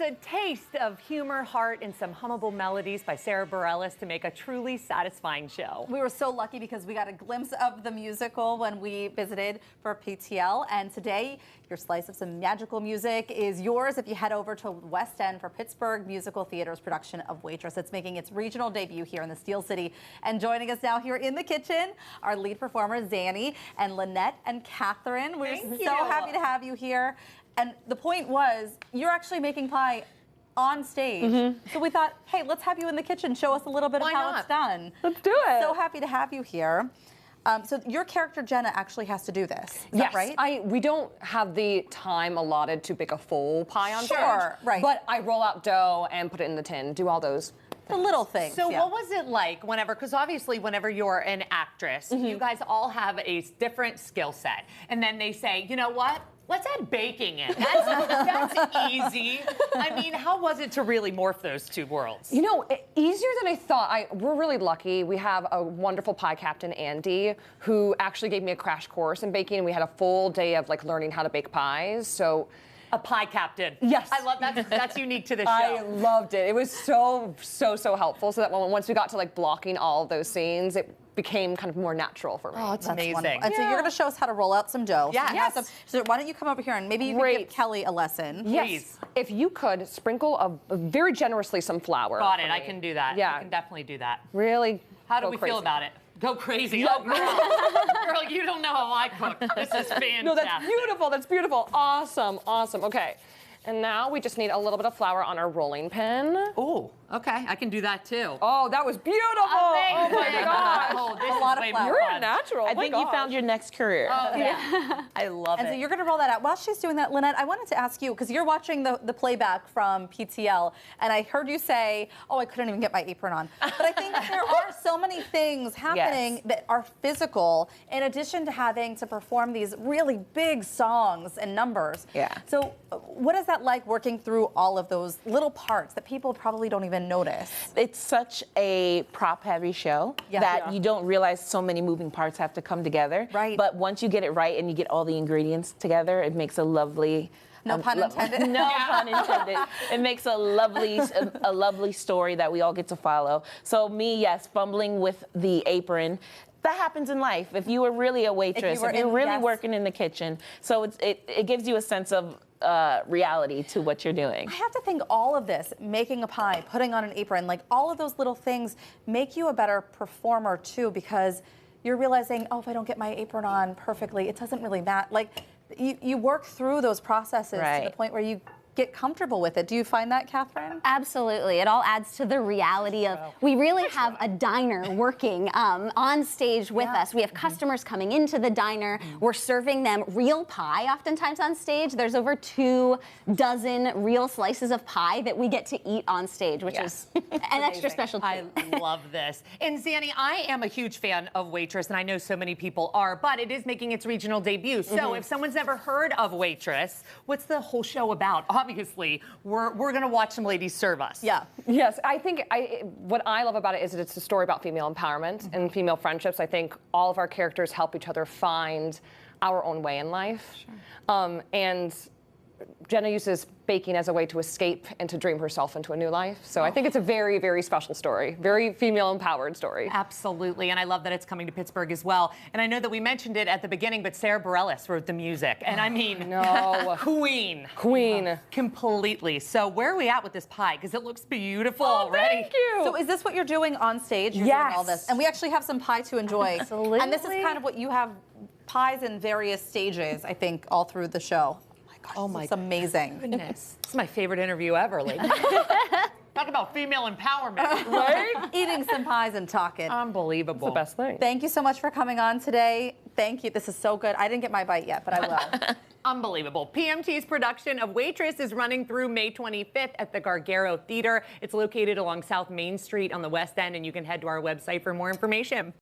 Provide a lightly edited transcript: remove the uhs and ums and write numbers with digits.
a taste of humor, heart, and some hummable melodies by Sarah Bareilles to make a truly satisfying show. We were so lucky because we got a glimpse of the musical when we visited for PTL, and today your slice of some magical music is yours if you head over to West End for Pittsburgh Musical Theater's production of Waitress. It's making its regional debut here in the Steel City. And joining us now here in the kitchen, our lead performers, Zanny and Lynette and Catherine. We're so happy to have you here. And the point was, you're actually making pie on stage. So we thought, hey, let's have you in the kitchen, show us a little bit of how it's done. Let's do it. So happy to have you here. So your character, Jenna, actually has to do this. Is that right? We don't have the time allotted to bake a full pie on stage. Sure, right. But I roll out dough and put it in the tin, do all those. The little things. So what was it like whenever, because obviously whenever you're an actress, you guys all have a different skill set. And then they say, you know what? Let's add baking in. That's easy. I mean, how was it to really morph those two worlds? You know, easier than I thought. We're really lucky. We have a wonderful pie captain, Andy, who actually gave me a crash course in baking. We had a full day of like learning how to bake pies. So. A pie captain. Yes. I love that. That's unique to the show. I loved it. It was so helpful. So that once we got to like blocking all of those scenes, it became kind of more natural for me. Oh, it's amazing. Wonderful. And so you're going to show us how to roll out some dough. Yeah. So why don't you come over here and maybe you can give Kelly a lesson. Yes. Please. If you could sprinkle very generously some flour. Got it. I can do that. Yeah. I can definitely do that. Really. How do we feel about it? Go crazy. Oh, girl. Girl, you don't know how I cook. This is fantastic. No, that's beautiful. That's beautiful. Awesome. Awesome. Okay. And now we just need a little bit of flour on our rolling pin. Oh, okay. I can do that too. Oh, that was beautiful. Oh my gosh. Oh, this a lot is of way flour. more You're fun. a natural. I think you found your next career. Oh, yeah. I love And it. so you're going to roll that out. While she's doing that, Lynette, I wanted to ask you, because you're watching the playback from PTL, and I heard you say, oh, I couldn't even get my apron on. But I think there are so many things happening that are physical, in addition to having to perform these really big songs and numbers. Yeah. So what is that like working through all of those little parts that people probably don't even notice? It's such a prop-heavy show that you don't realize so many moving parts have to come together. Right. But once you get it right and you get all the ingredients together, it makes a lovely... No pun intended. No pun intended. It makes a lovely story that we all get to follow. So me, yes, fumbling with the apron. That happens in life. If you were really a waitress, if you're really working in the kitchen. So it gives you a sense of reality to what you're doing. I have to think all of this, making a pie, putting on an apron, like all of those little things make you a better performer too, because you're realizing, oh, if I don't get my apron on perfectly, it doesn't really matter. Like you work through those processes to the point where you get comfortable with it. Do you find that, Catherine? Absolutely. It all adds to the reality of we really have a diner working on stage with us. We have customers coming into the diner. We're serving them real pie oftentimes on stage. There's over 24 real slices of pie that we get to eat on stage, which is an extra special treat. I love this. And Zanny, I am a huge fan of Waitress, and I know so many people are, but it is making its regional debut. So if someone's never heard of Waitress, what's the whole show about? Obviously, we're going to watch some ladies serve us. Yeah. Yes, I think what I love about it is that it's a story about female empowerment and female friendships. I think all of our characters help each other find our own way in life. And Jenna uses baking as a way to escape and to dream herself into a new life. So I think it's a very, very special story, very female empowered story. Absolutely, and I love that it's coming to Pittsburgh as well. And I know that we mentioned it at the beginning, but Sarah Bareilles wrote the music. And I mean, queen. Completely. So where are we at with this pie? Because it looks beautiful already. Thank you. So is this what you're doing on stage? You're doing all this. And we actually have some pie to enjoy. Absolutely. And this is kind of what you have, pies in various stages, I think, all through the show. Oh my gosh, it's amazing. Goodness. This is my favorite interview ever, ladies. Talk about female empowerment, right? Eating some pies and talking. Unbelievable. It's the best thing. Thank you so much for coming on today. Thank you. This is so good. I didn't get my bite yet, but I will. Unbelievable. PMT's production of Waitress is running through May 25th at the Gargaro Theater. It's located along South Main Street on the West End, and you can head to our website for more information.